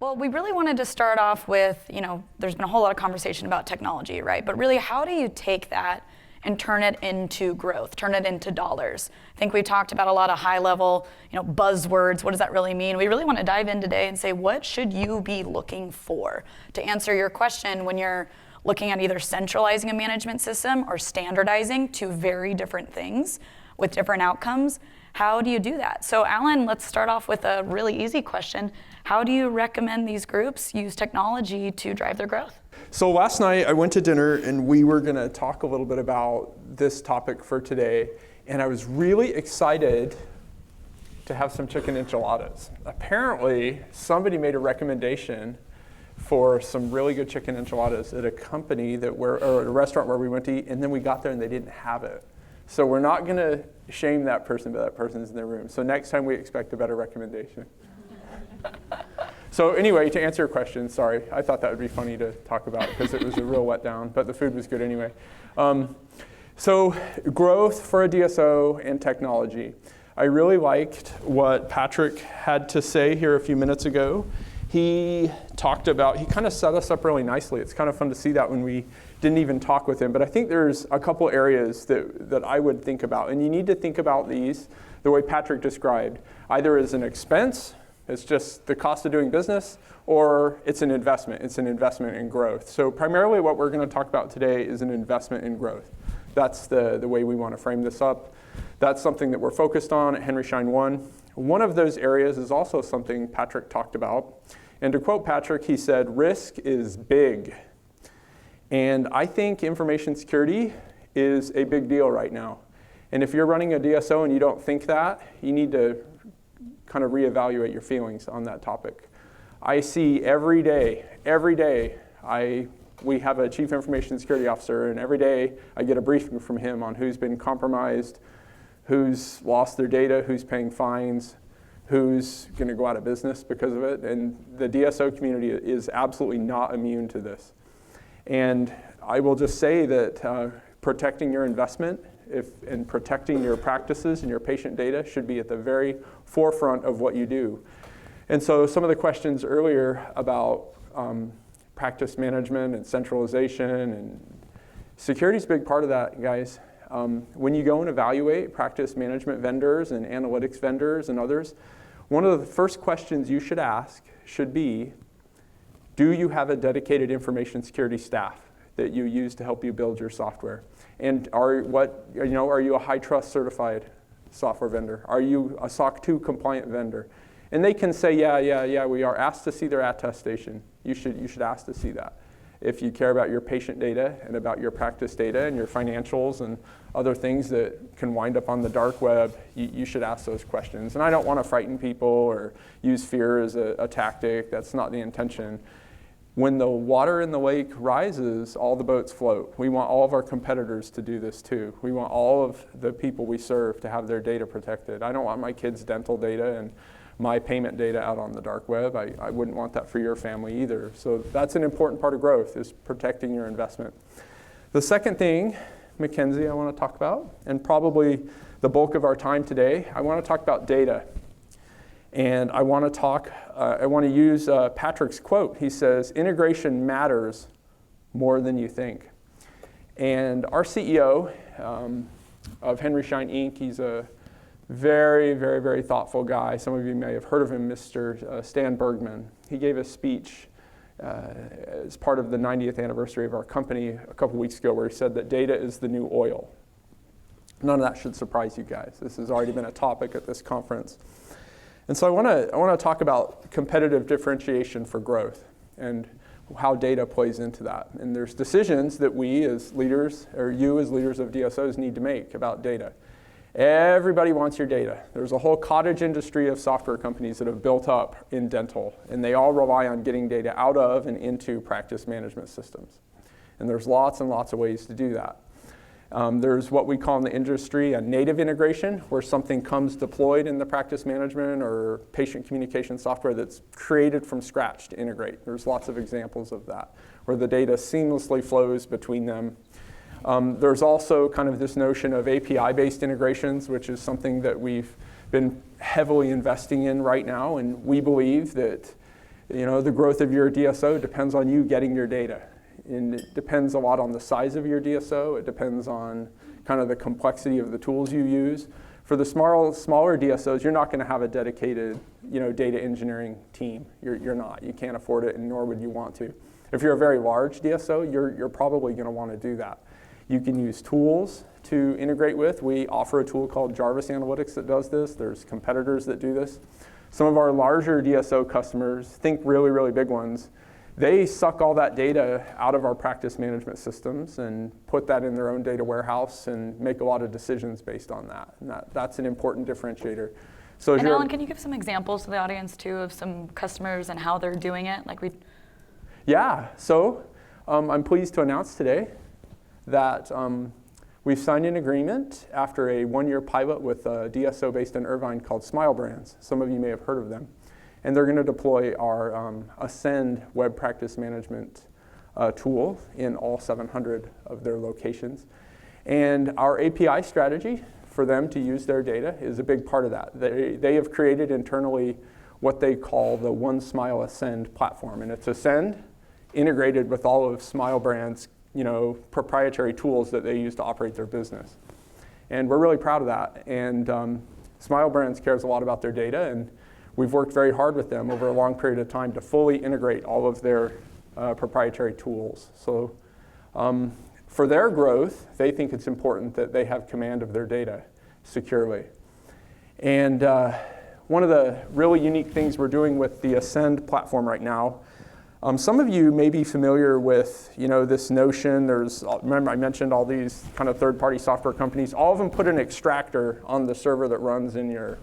Well, we really wanted to start off with, there's been a whole lot of conversation about technology, right? But really, how do you take that and turn it into growth, turn it into dollars? I think we talked about a lot of high-level, buzzwords. What does that really mean? We really want to dive in today and say, what should you be looking for to answer your question when you're looking at either centralizing a management system or standardizing two very different things with different outcomes? How do you do that? So Alan, let's start off with a really easy question. How do you recommend these groups use technology to drive their growth? So last night I went to dinner and we were going to talk a little bit about this topic for today. And I was really excited to have some chicken enchiladas. Apparently, somebody made a recommendation for some really good chicken enchiladas at a company or a restaurant where we went to eat, and then we got there and they didn't have it. So we're not going to shame that person, but that person's in their room. So next time we expect a better recommendation. So anyway, to answer your question, sorry, I thought that would be funny to talk about because it was a real letdown, but the food was good anyway. So growth for a DSO and technology. I really liked what Patrick had to say here a few minutes ago. He kind of set us up really nicely. It's kind of fun to see that when we didn't even talk with him. But I think there's a couple areas that I would think about. And you need to think about these the way Patrick described, either as an expense, it's just the cost of doing business, or it's an investment. It's an investment in growth. So primarily what we're going to talk about today is an investment in growth. That's the way we want to frame this up. That's something that we're focused on at Henry Schein One. One of those areas is also something Patrick talked about. And to quote Patrick, he said, risk is big. And I think information security is a big deal right now. And if you're running a DSO and you don't think that, you need to kind of reevaluate your feelings on that topic. I see every day, we have a chief information security officer, and every day I get a briefing from him on who's been compromised, who's lost their data, who's paying fines, who's going to go out of business because of it. And the DSO community is absolutely not immune to this. And I will just say that protecting your investment and protecting your practices and your patient data should be at the very forefront of what you do. And so some of the questions earlier about practice management and centralization and security is a big part of that, guys. When you go and evaluate practice management vendors and analytics vendors and others, one of the first questions you should ask should be, do you have a dedicated information security staff that you use to help you build your software? And are you a high trust certified software vendor? Are you a SOC 2 compliant vendor? And they can say, yeah, we are. Asked to see their attestation. You should ask to see that. If you care about your patient data and about your practice data and your financials and other things that can wind up on the dark web, you should ask those questions. And I don't want to frighten people or use fear as a tactic. That's not the intention. When the water in the lake rises, all the boats float. We want all of our competitors to do this too. We want all of the people we serve to have their data protected. I don't want my kids' dental data and my payment data out on the dark web. I wouldn't want that for your family either. So that's an important part of growth, is protecting your investment. The second thing, McKenzie, I want to talk about, and probably the bulk of our time today, I want to talk about data. And I want to use Patrick's quote. He says, integration matters more than you think. And our CEO of Henry Schein Inc., he's a very, very, very thoughtful guy. Some of you may have heard of him, Mr. Stan Bergman. He gave a speech as part of the 90th anniversary of our company a couple weeks ago where he said that data is the new oil. None of that should surprise you guys. This has already been a topic at this conference. And so I want to talk about competitive differentiation for growth and how data plays into that. And there's decisions that we as leaders, or you as leaders of DSOs, need to make about data. Everybody wants your data. There's a whole cottage industry of software companies that have built up in dental, and they all rely on getting data out of and into practice management systems. And there's lots and lots of ways to do that. There's what we call in the industry a native integration, where something comes deployed in the practice management or patient communication software that's created from scratch to integrate. There's lots of examples of that, where the data seamlessly flows between them. There's also kind of this notion of API-based integrations, which is something that we've been heavily investing in right now, and we believe that The growth of your DSO depends on you getting your data. And it depends a lot on the size of your DSO. It depends on kind of the complexity of the tools you use. For the smaller DSOs, you're not going to have a dedicated, data engineering team. You're not. You can't afford it, and nor would you want to. If you're a very large DSO, you're probably going to want to do that. You can use tools to integrate with. We offer a tool called Jarvis Analytics that does this. There's competitors that do this. Some of our larger DSO customers, think really, really big ones, they suck all that data out of our practice management systems and put that in their own data warehouse and make a lot of decisions based on that. And that's an important differentiator. So and Alan, can you give some examples to the audience too of some customers and how they're doing it? Yeah, so I'm pleased to announce today that we've signed an agreement after a 1-year pilot with a DSO based in Irvine called Smile Brands. Some of you may have heard of them. And they're going to deploy our Ascend web practice management tool in all 700 of their locations. And our API strategy for them to use their data is a big part of that. They have created internally what they call the One Smile Ascend platform. And it's Ascend integrated with all of Smile Brands' proprietary tools that they use to operate their business. And we're really proud of that. And Smile Brands cares a lot about their data, and we've worked very hard with them over a long period of time to fully integrate all of their proprietary tools. So for their growth, they think it's important that they have command of their data securely. And one of the really unique things we're doing with the Ascend platform right now, some of you may be familiar with this notion. Remember I mentioned all these kind of third-party software companies. All of them put an extractor on the server that runs in your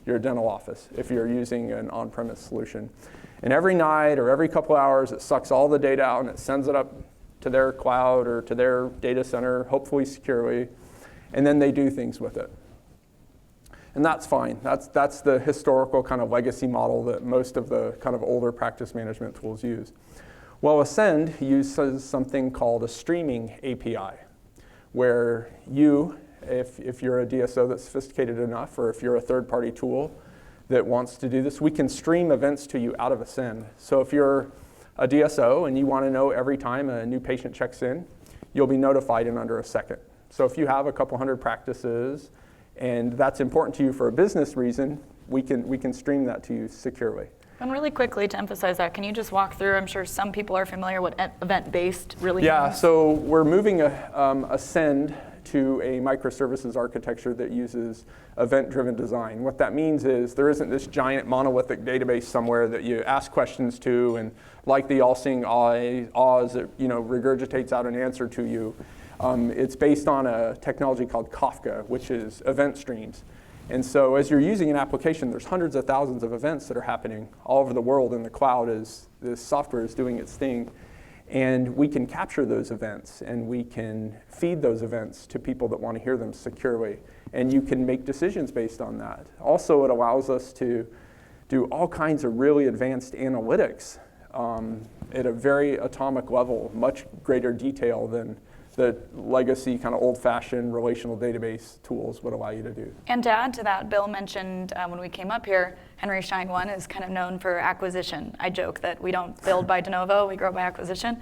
dental office if you're using an on-premise solution. And every night or every couple hours, it sucks all the data out and it sends it up to their cloud or to their data center, hopefully securely, and then they do things with it. And that's fine. That's the historical kind of legacy model that most of the kind of older practice management tools use. Well, Ascend uses something called a streaming API, where if you're a DSO that's sophisticated enough, or if you're a third-party tool that wants to do this, we can stream events to you out of Ascend. So if you're a DSO and you want to know every time a new patient checks in, you'll be notified in under a second. So if you have a couple hundred practices and that's important to you for a business reason, we can stream that to you securely. And really quickly to emphasize that, can you just walk through, I'm sure some people are familiar what event-based really means. Yeah, so we're moving Ascend to a microservices architecture that uses event-driven design. What that means is there isn't this giant monolithic database somewhere that you ask questions to, and like the all-seeing Oz, it regurgitates out an answer to you. It's based on a technology called Kafka, which is event streams. And so as you're using an application, there's hundreds of thousands of events that are happening all over the world in the cloud as this software is doing its thing. And we can capture those events, and we can feed those events to people that want to hear them securely. And you can make decisions based on that. Also, it allows us to do all kinds of really advanced analytics at a very atomic level, much greater detail than the legacy kind of old-fashioned relational database tools would allow you to do. And to add to that, Bill mentioned when we came up here, Henry Schein One is kind of known for acquisition. I joke that we don't build by de novo, we grow by acquisition.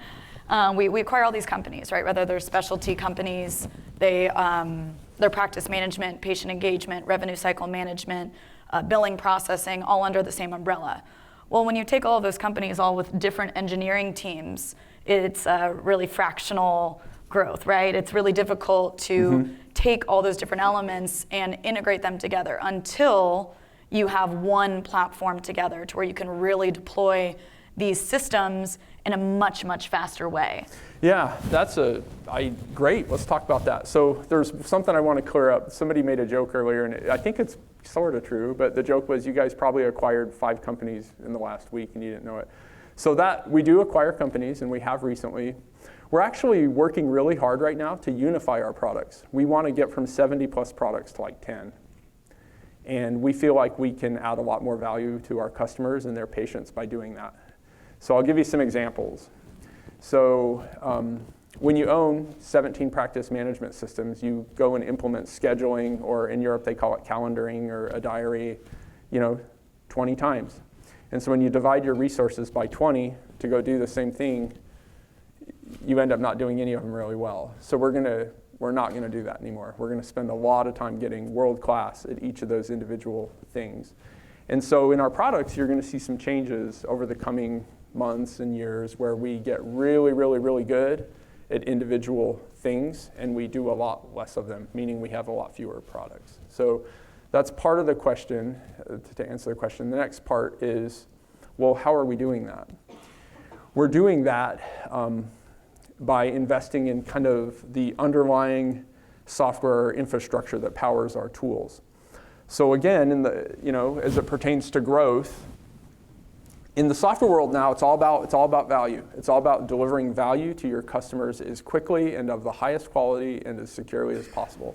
We acquire all these companies, right? Whether they're specialty companies, their practice management, patient engagement, revenue cycle management, billing processing, all under the same umbrella. Well, when you take all of those companies all with different engineering teams, it's really fractional growth, right? It's really difficult to take all those different elements and integrate them together until you have one platform together to where you can really deploy these systems in a much, much faster way. Yeah, that's great. Let's talk about that. So there's something I want to clear up. Somebody made a joke earlier, and I think it's sort of true, but the joke was you guys probably acquired 5 companies in the last week and you didn't know it. So that we do acquire companies, and we have recently. We're actually working really hard right now to unify our products. We want to get from 70 plus products to like 10. And we feel like we can add a lot more value to our customers and their patients by doing that. So I'll give you some examples. So when you own 17 practice management systems, you go and implement scheduling, or in Europe they call it calendaring or a diary, 20 times. And so when you divide your resources by 20 to go do the same thing, you end up not doing any of them really well. So we're not going to do that anymore. We're going to spend a lot of time getting world class at each of those individual things. And so in our products, you're going to see some changes over the coming months and years where we get really, really, really good at individual things, and we do a lot less of them, meaning we have a lot fewer products. So that's part of the question, to answer the question. The next part is, well, how are we doing that? We're doing that by investing in kind of the underlying software infrastructure that powers our tools. So again, as it pertains to growth, in the software world now, it's all about value. It's all about delivering value to your customers as quickly and of the highest quality and as securely as possible.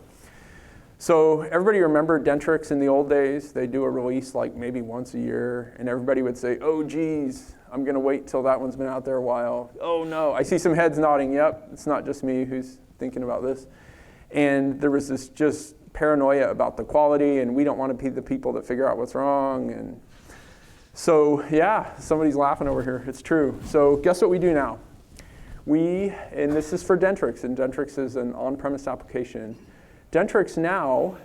So everybody remember Dentrix in the old days? They do a release like maybe once a year, and everybody would say, oh geez, I'm going to wait till that one's been out there a while. Oh no, I see some heads nodding. Yep, it's not just me who's thinking about this. And there was this just paranoia about the quality, and we don't want to be the people that figure out what's wrong. And so yeah, somebody's laughing over here. It's true. So guess what we do now? And this is for Dentrix, and Dentrix is an on-premise application. Dentrix now,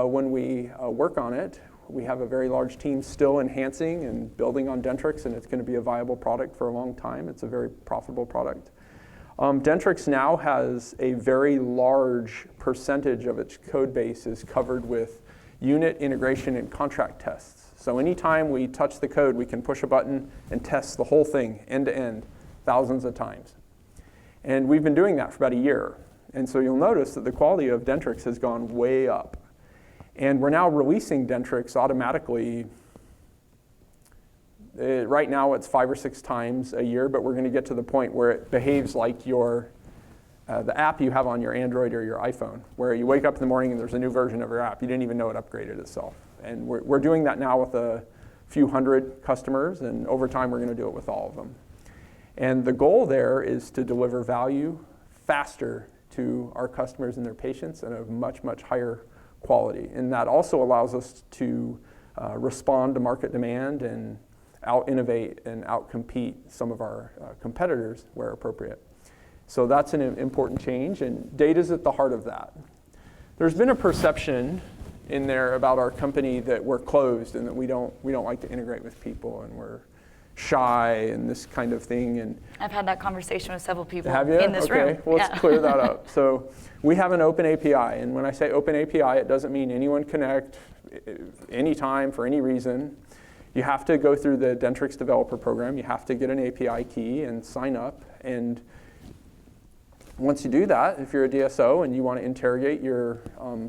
when we work on it, we have a very large team still enhancing and building on Dentrix, and it's going to be a viable product for a long time. It's a very profitable product. Dentrix now has a very large percentage of its code base is covered with unit integration and contract tests. So anytime we touch the code, we can push a button and test the whole thing end to end, thousands of times. And we've been doing that for about a year. And so you'll notice that the quality of Dentrix has gone way up. And we're now releasing Dentrix automatically. Right now it's 5 or 6 times a year, but we're going to get to the point where it behaves like the app you have on your Android or your iPhone, where you wake up in the morning and there's a new version of your app. You didn't even know it upgraded itself. And we're doing that now with a few hundred customers, and over time we're going to do it with all of them. And the goal there is to deliver value faster to our customers and their patients at a much, much higher quality. And that also allows us to respond to market demand and out-innovate and out-compete some of our competitors where appropriate. So that's an important change, and data's at the heart of that. There's been a perception in there about our company that we're closed and that we don't like to integrate with people, and we're shy and this kind of thing. And I've had that conversation with several people have you? in this room. Okay, well, let's clear that up. So we have an open API, and when I say open API, it doesn't mean anyone connect anytime for any reason. You have to go through the Dentrix developer program. You have to get an API key and sign up. And once you do that, if you're a DSO and you want to interrogate your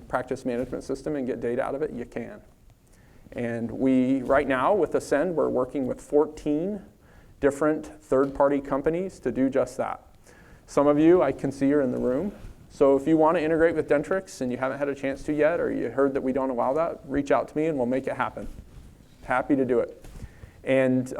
practice management system and get data out of it, you can. And right now with Ascend, we're working with 14 different third-party companies to do just that. Some of you, I can see you're in the room. So if you want to integrate with Dentrix and you haven't had a chance to yet, or you heard that we don't allow that, reach out to me and we'll make it happen. Happy to do it. And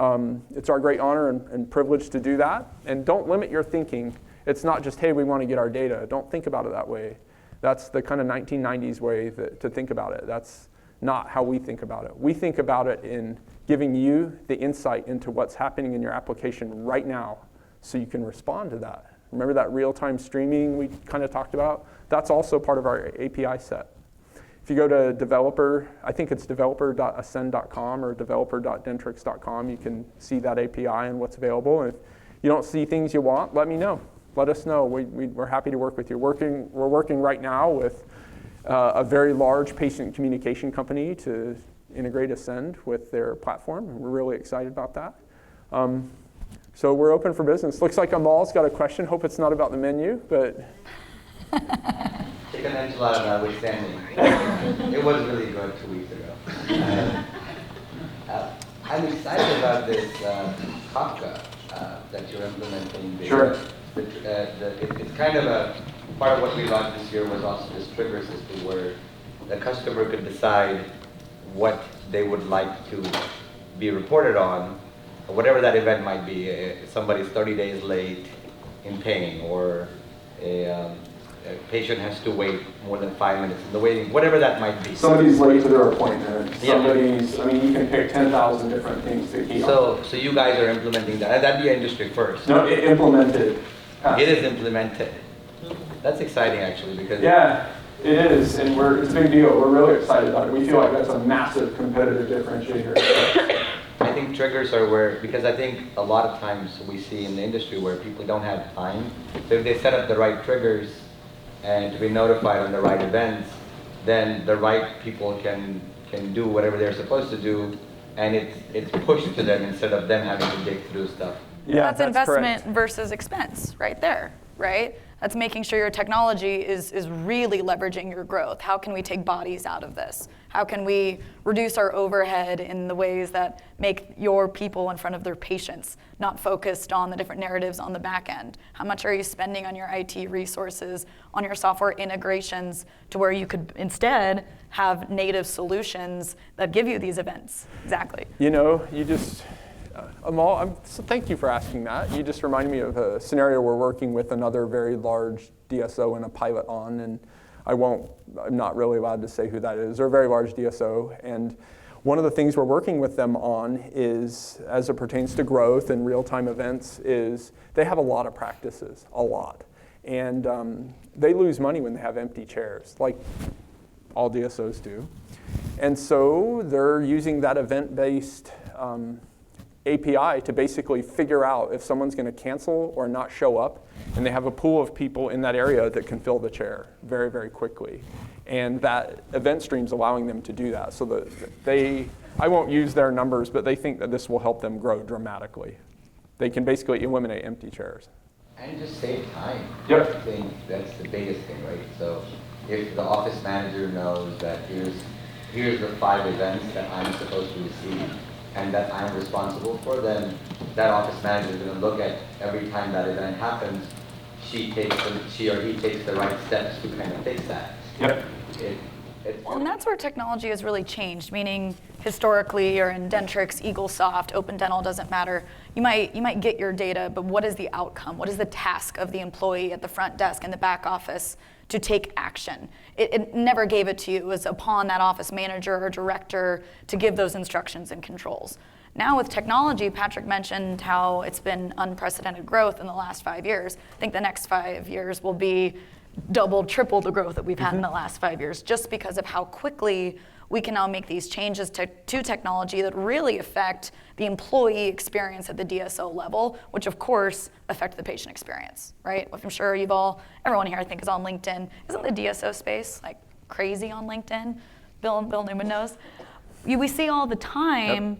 it's our great honor and privilege to do that. And don't limit your thinking. It's not just, hey, we want to get our data. Don't think about it that way. That's the kind of 1990s way to think about it. That's not how we think about it. We think about it in giving you the insight into what's happening in your application right now so you can respond to that. Remember that real-time streaming we kind of talked about? That's also part of our API set. If you go to developer, I think it's developer.ascend.com or developer.dentrix.com, you can see that API and what's available. And if you don't see things you want, let me know. Let us know. We're happy to work with you. We're working right now with a very large patient communication company to integrate Ascend with their platform. We're really excited about that. So we're open for business. Looks like Amal's got a question. Hope it's not about the menu, but. Chicken enchilada notwithstanding. It was really good 2 weeks ago. I'm excited about this Kafka that you're implementing. Sure. It's kind of a part of what we launched this year was also this trigger system where the customer could decide what they would like to be reported on, whatever that event might be. Somebody's 30 days late in paying, or a patient has to wait more than 5 minutes in the waiting, whatever that might be. Somebody's late to their appointment. Yeah. Somebody's, I mean, you can pick 10,000 different things to key on. So you guys are implementing that. That'd be industry first. No, implemented. It is implemented. That's exciting, actually, because Yeah, it is, and it's a big deal. We're really excited about it. We feel like that's a massive competitive differentiator. I think triggers are where, because I think a lot of times we see in the industry where people don't have time. So if they set up the right triggers and to be notified on the right events, then the right people can do whatever they're supposed to do, and it's pushed to them instead of them having to dig through stuff. Yeah, that's investment correct. versus expense right there, right? That's making sure your technology is really leveraging your growth. How can we take bodies out of this? How can we reduce our overhead in the ways that make your people in front of their patients, not focused on the different narratives on the back end? How much are you spending on your IT resources, on your software integrations, to where you could instead have native solutions that give you these events? Exactly. You know, you just, Amal, so thank you for asking that. You just reminded me of a scenario we're working with another very large DSO in a pilot on, and I'm not really allowed to say who that is. They're a very large DSO, and one of the things we're working with them on is, as it pertains to growth and real-time events, is they have a lot of practices, a lot. And they lose money when they have empty chairs, like all DSOs do. And so they're using that event-based API to basically figure out if someone's going to cancel or not show up, and they have a pool of people in that area that can fill the chair very, very quickly. And that event stream's allowing them to do that. So that I won't use their numbers, but they think that this will help them grow dramatically. They can basically eliminate empty chairs. And just save time. Yep. I think that's the biggest thing, right? So if the office manager knows that here's the 5 events that I'm supposed to receive and that I'm responsible for, then that office manager is going to look at every time that event happens, she or he takes the right steps to kind of fix that. Yep. Well, and that's where technology has really changed, meaning historically you're in Dentrix, EagleSoft, Open Dental, doesn't matter. You might get your data, but what is the outcome? What is the task of the employee at the front desk in the back office to take action? It never gave it to you. It was upon that office manager or director to give those instructions and controls. Now with technology, Patrick mentioned how it's been unprecedented growth in the last 5 years. I think the next 5 years will be double, triple the growth that we've had in the last 5 years, just because of how quickly we can now make these changes to technology that really affect the employee experience at the DSO level, which of course affect the patient experience, right? I'm sure everyone here I think is on LinkedIn. Isn't the DSO space like crazy on LinkedIn? Bill Newman knows. We see all the time, yep,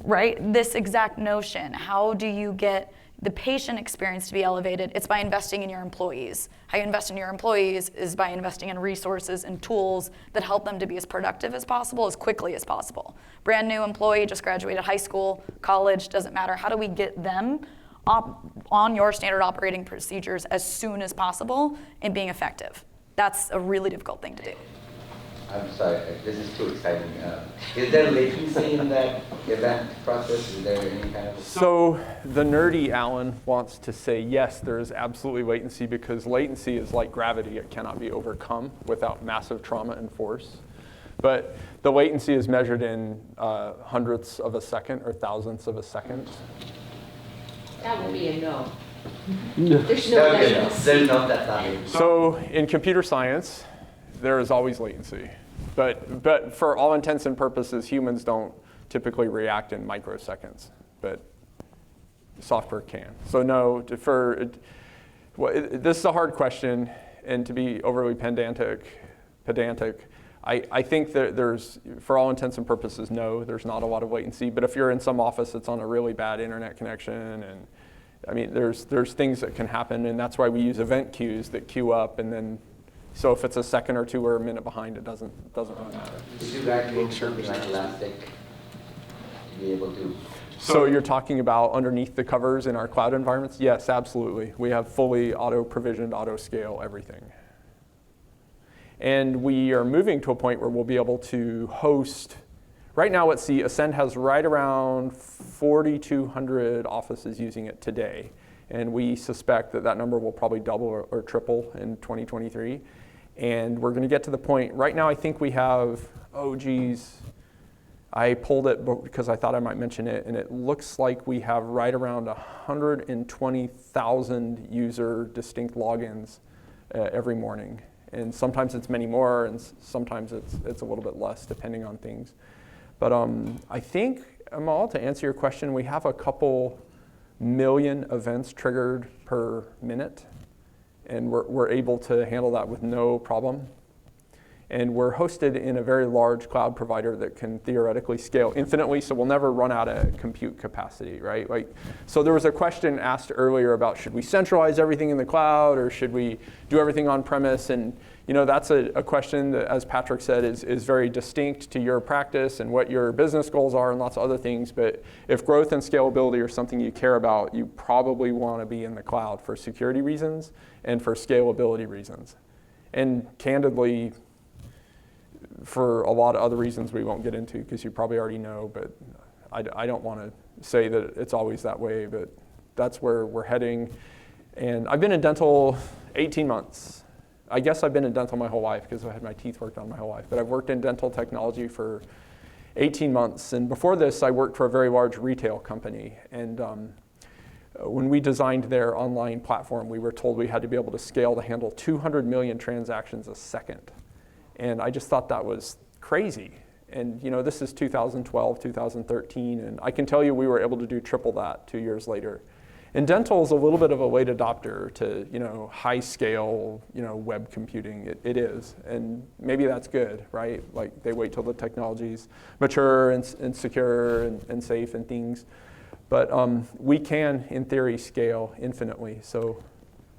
right, this exact notion. How do you get the patient experience to be elevated? It's by investing in your employees. How you invest in your employees is by investing in resources and tools that help them to be as productive as possible, as quickly as possible. Brand new employee, just graduated high school, college, doesn't matter. How do we get them on your standard operating procedures as soon as possible and being effective? That's a really difficult thing to do. I'm sorry, this is too exciting. Is there latency in that event process? Is there any kind of... So the nerdy Alan wants to say, yes, there is absolutely latency, because latency is like gravity. It cannot be overcome without massive trauma and force. But the latency is measured in hundredths of a second or thousandths of a second. That will be a no. There's no latency. There's no, that's not latency. So in computer science, there is always latency. But for all intents and purposes, humans don't typically react in microseconds, but software can. So no, this is a hard question, and to be overly pedantic, I think that there's, for all intents and purposes, no, there's not a lot of latency. But if you're in some office that's on a really bad internet connection, and I mean, there's things that can happen, and that's why we use event queues that queue up, and then, so if it's a second or two or a minute behind, it doesn't really matter. Did you guys make something like Elastic to be able to? So you're talking about underneath the covers in our cloud environments? Yes, absolutely. We have fully auto-provisioned, auto-scale everything. And we are moving to a point where we'll be able to host. Right now, let's see, Ascend has right around 4,200 offices using it today. And we suspect that that number will probably double or triple in 2023. And we're going to get to the point, right now I think we have, I pulled it because I thought I might mention it, and it looks like we have right around 120,000 user distinct logins every morning. And sometimes it's many more, and sometimes it's a little bit less, depending on things. But I think, Amal, to answer your question, we have a couple million events triggered per minute, and we're able to handle that with no problem. And we're hosted in a very large cloud provider that can theoretically scale infinitely, so we'll never run out of compute capacity, right? So there was a question asked earlier about should we centralize everything in the cloud or should we do everything on premise? And that's a question that, as Patrick said, is very distinct to your practice and what your business goals are and lots of other things. But if growth and scalability are something you care about, you probably want to be in the cloud for security reasons and for scalability reasons. And candidly, for a lot of other reasons we won't get into because you probably already know, but I don't want to say that it's always that way, but that's where we're heading. And I've been in dental 18 months. I guess I've been in dental my whole life because I had my teeth worked on my whole life, but I've worked in dental technology for 18 months. And before this, I worked for a very large retail company. And when we designed their online platform, we were told we had to be able to scale to handle 200 million transactions a second. And I just thought that was crazy. And this is 2012, 2013, and I can tell you we were able to do triple that 2 years later. And dental is a little bit of a late adopter to high scale web computing. It is, and maybe that's good, right? Like they wait till the technology's mature and secure and safe and things. But we can, in theory, scale infinitely. So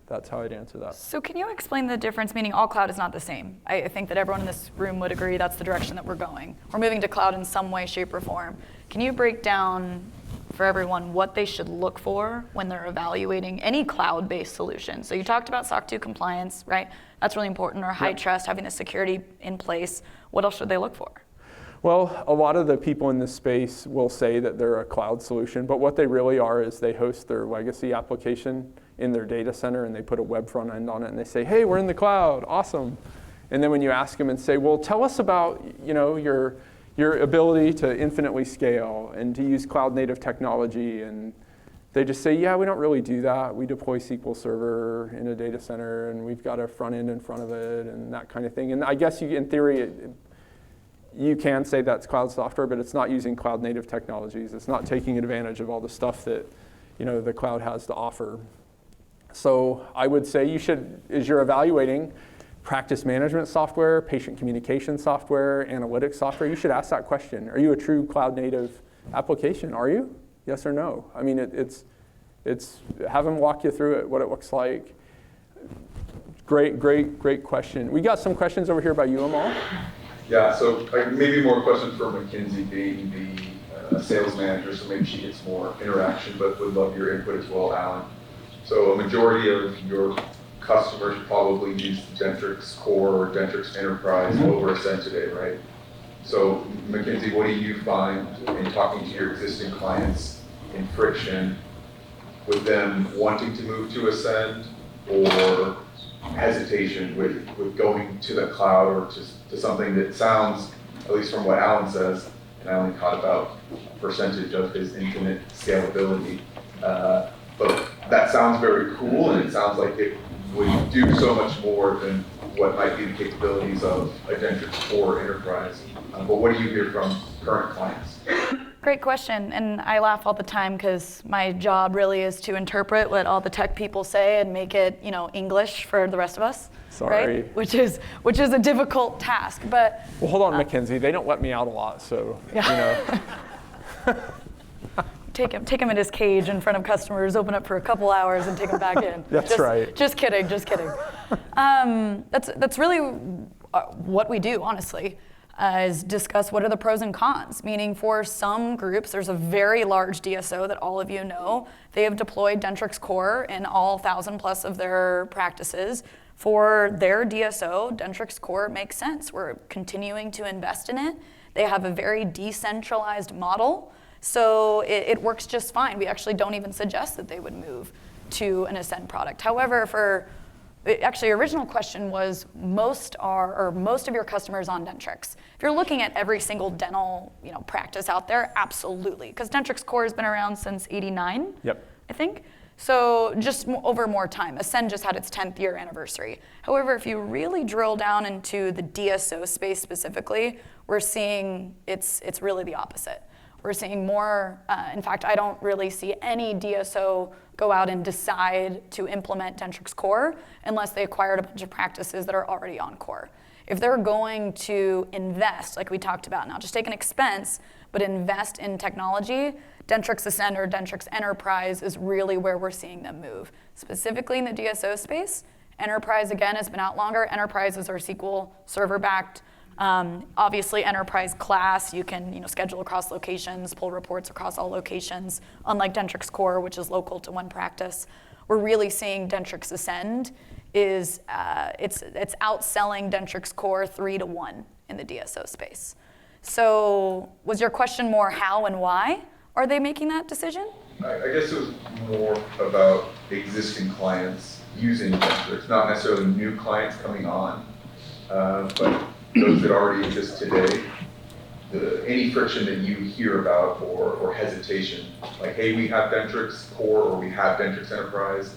that's how I'd answer that. So can you explain the difference, meaning all cloud is not the same? I think that everyone in this room would agree that's the direction that we're going. We're moving to cloud in some way, shape, or form. Can you break down for everyone what they should look for when they're evaluating any cloud-based solution? So you talked about SOC 2 compliance, right? That's really important, or high trust, having the security in place. What else should they look for? Well, a lot of the people in this space will say that they're a cloud solution, but what they really are is they host their legacy application in their data center and they put a web front end on it and they say, hey, we're in the cloud, awesome. And then when you ask them and say, well, tell us about your ability to infinitely scale and to use cloud native technology, and they just say, yeah, we don't really do that. We deploy SQL Server in a data center and we've got a front end in front of it and that kind of thing. And I guess in theory, you can say that's cloud software, but it's not using cloud native technologies. It's not taking advantage of all the stuff that the cloud has to offer. So I would say as you're evaluating practice management software, patient communication software, analytics software, you should ask that question. Are you a true cloud native application? Are you? Yes or no? I mean, it's have them walk you through it, what it looks like. Great question. We got some questions over here by you, Amal. Yeah, so maybe more question for McKenzie being the sales manager, so maybe she gets more interaction, but would love your input as well, Alan. So a majority of your customers probably use Dentrix Core or Dentrix Enterprise over Ascend today, right? So McKenzie, what do you find in talking to your existing clients in friction with them wanting to move to Ascend or hesitation with going to the cloud or to something that sounds, at least from what Alan says, and I only caught about a percentage of his infinite scalability, but that sounds very cool and it sounds like it would do so much more than what might be the capabilities of a Dentrix Core Enterprise. But what do you hear from current clients? Great question, and I laugh all the time because my job really is to interpret what all the tech people say and make it, English for the rest of us. Sorry. Right? Which is a difficult task, but. Well, hold on, McKenzie. They don't let me out a lot, so Take him in his cage in front of customers, open up for a couple hours, and take him back in. That's right. Just kidding. That's really what we do, honestly. Is discuss what are the pros and cons, meaning for some groups, there's a very large DSO that all of you know. They have deployed Dentrix Core in all 1,000 plus of their practices. For their DSO, Dentrix Core makes sense. We're continuing to invest in it. They have a very decentralized model, so it works just fine. We actually don't even suggest that they would move. to an Ascend product. However, actually, original question was most of your customers on Dentrix. If you're looking at every single dental practice out there, absolutely, because Dentrix Core has been around since '89. Yep. I think. So just over more time. Ascend just had its 10th year anniversary. However, if you really drill down into the DSO space specifically, we're seeing it's really the opposite. We're seeing more, in fact, I don't really see any DSO go out and decide to implement Dentrix Core unless they acquired a bunch of practices that are already on Core. If they're going to invest, like we talked about, not just take an expense, but invest in technology, Dentrix Ascend or Dentrix Enterprise is really where we're seeing them move. Specifically in the DSO space, Enterprise, again, has been out longer. Enterprise is our SQL server-backed. Obviously, Enterprise class, you can schedule across locations, pull reports across all locations, unlike Dentrix Core, which is local to one practice. We're really seeing Dentrix Ascend is it's outselling Dentrix Core 3-1 in the DSO space. So was your question more how and why are they making that decision? I guess it was more about existing clients using Dentrix, not necessarily new clients coming on, but those that already exist today. Any friction that you hear about or hesitation, like, hey, we have Dentrix Core or we have Dentrix Enterprise,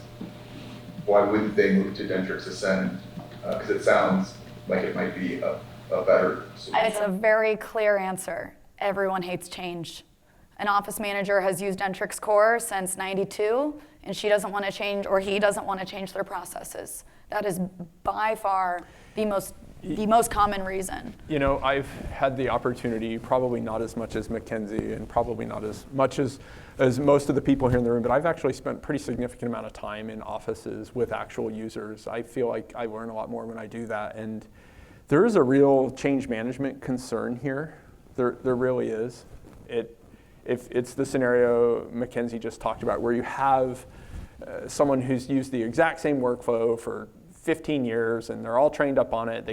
why wouldn't they move to Dentrix Ascend? Because it sounds like it might be a better solution. It's a very clear answer. Everyone hates change. An office manager has used Dentrix Core since '92, and she doesn't want to change, or he doesn't want to change their processes. That is by far the most common reason. I've had the opportunity, probably not as much as McKenzie, and probably not as much as most of the people here in the room, but I've actually spent a pretty significant amount of time in offices with actual users. I feel like I learn a lot more when I do that, and there is a real change management concern here. There really is. If it's the scenario McKenzie just talked about, where you have someone who's used the exact same workflow for 15 years and they're all trained up on it,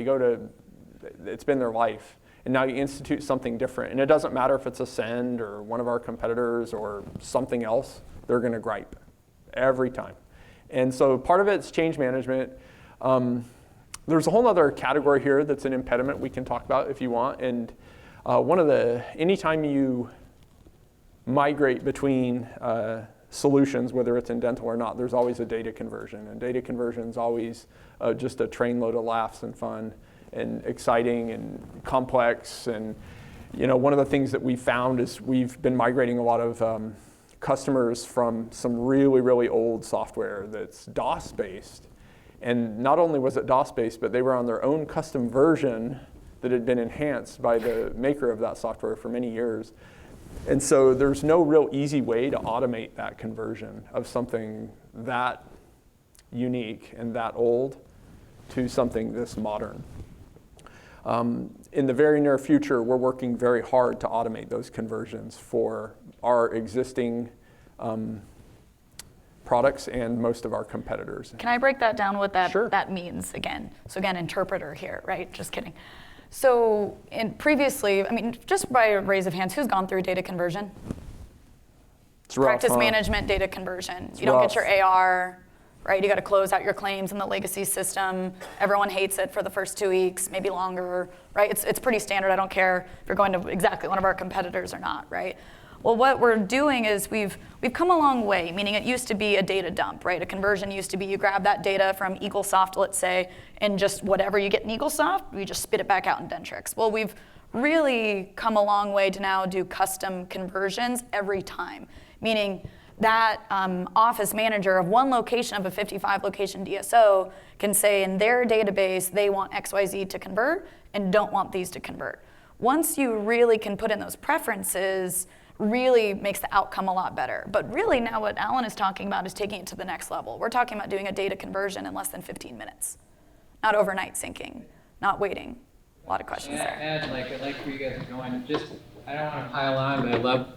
it's been their life, and now you institute something different, and it doesn't matter if it's Ascend or one of our competitors or something else, they're going to gripe every time. And so part of it's change management. There's a whole other category here that's an impediment we can talk about if you want, and anytime you migrate between solutions, whether it's in dental or not, there's always a data conversion, and data conversion is always just a train load of laughs and fun and exciting and complex. And one of the things that we found is we've been migrating a lot of customers from some really, really old software that's DOS based, and not only was it DOS based, but they were on their own custom version that had been enhanced by the maker of that software for many years. And so there's no real easy way to automate that conversion of something that unique and that old to something this modern. In the very near future, we're working very hard to automate those conversions for our existing products and most of our competitors. Can I break that down, what Sure. that means again? So again, interpreter here, right? Just kidding. So previously, just by a raise of hands, who's gone through data conversion? It's rough, Practice huh? management data conversion. It's You don't rough. get your AR, right? You got to close out your claims in the legacy system. Everyone hates it for the first 2 weeks, maybe longer, right? It's pretty standard. I don't care if you're going to exactly one of our competitors or not, right? Well, what we're doing is we've come a long way, meaning it used to be a data dump, right? A conversion used to be you grab that data from Eaglesoft, let's say, and just whatever you get in Eaglesoft, we just spit it back out in Dentrix. Well, we've really come a long way to now do custom conversions every time, meaning that office manager of one location of a 55 location DSO can say in their database they want XYZ to convert and don't want these to convert. Once you really can put in those preferences, really makes the outcome a lot better. But really now what Alan is talking about is taking it to the next level. We're talking about doing a data conversion in less than 15 minutes. Not overnight syncing, not waiting. A lot of questions there. Add, I like where you guys are going. I don't want to pile on, but I love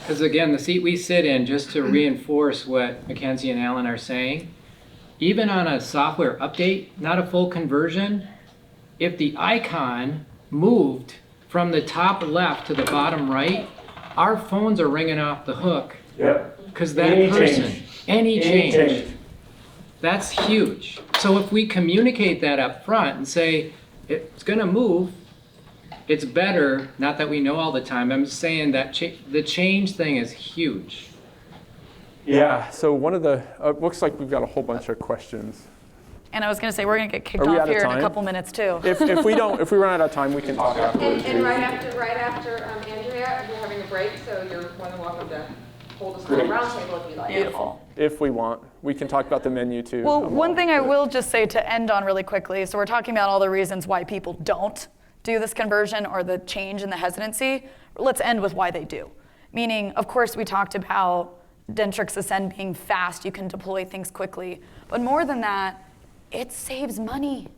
because again, the seat we sit in, just to reinforce what McKenzie and Alan are saying, even on a software update, not a full conversion, if the icon moved from the top left to the bottom right, our phones are ringing off the hook. Yep. Because that Any person, change. Any change. That's huge. So if we communicate that up front and say, it's gonna move, it's better, not that we know all the time, I'm just saying that the change thing is huge. Yeah, so one of the, looks like we've got a whole bunch of questions. And I was going to say, we're going to get kicked Are we off out of here in a time? couple minutes too. If we run out of time, we can talk afterwards. And right after Andrea, we're having a break, so you're more than welcome to hold us on a roundtable if you like. Beautiful. If we want, we can talk about the menu too. Well, one thing I will just say to end on really quickly, so we're talking about all the reasons why people don't do this conversion or the change in the hesitancy. Let's end with why they do. Meaning, of course, we talked about Dentrix Ascend being fast, you can deploy things quickly. But more than that, it saves money.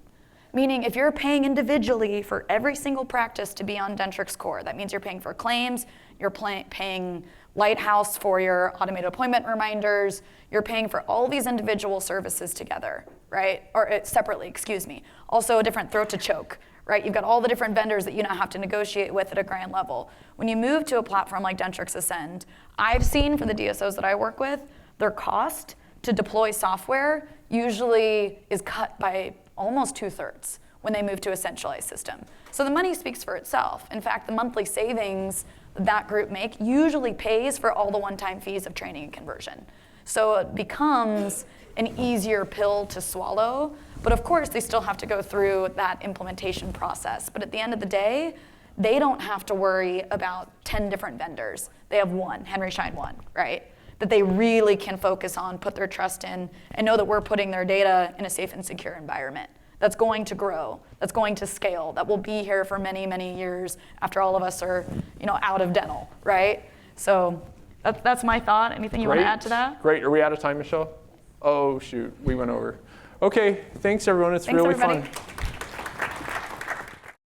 Meaning if you're paying individually for every single practice to be on Dentrix Core, that means you're paying for claims, you're paying Lighthouse for your automated appointment reminders, you're paying for all these individual services together, right? Or separately, excuse me. Also a different throat to choke, right? You've got all the different vendors that you now have to negotiate with at a grand level. When you move to a platform like Dentrix Ascend, I've seen for the DSOs that I work with, their cost to deploy software usually is cut by almost 2/3 when they move to a centralized system. So the money speaks for itself. In fact, the monthly savings that group make usually pays for all the one-time fees of training and conversion. So it becomes an easier pill to swallow, but of course they still have to go through that implementation process. But at the end of the day, they don't have to worry about 10 different vendors. They have one, Henry Schein one, right? That they really can focus on, put their trust in, and know that we're putting their data in a safe and secure environment. That's going to grow, that's going to scale, that will be here for many, many years after all of us are, out of dental, right? So that's my thought. Anything you want to add to that? Great. Are we out of time, Michelle? Oh, shoot. We went over. Okay. Thanks, everyone. It's Thanks, really everybody. fun.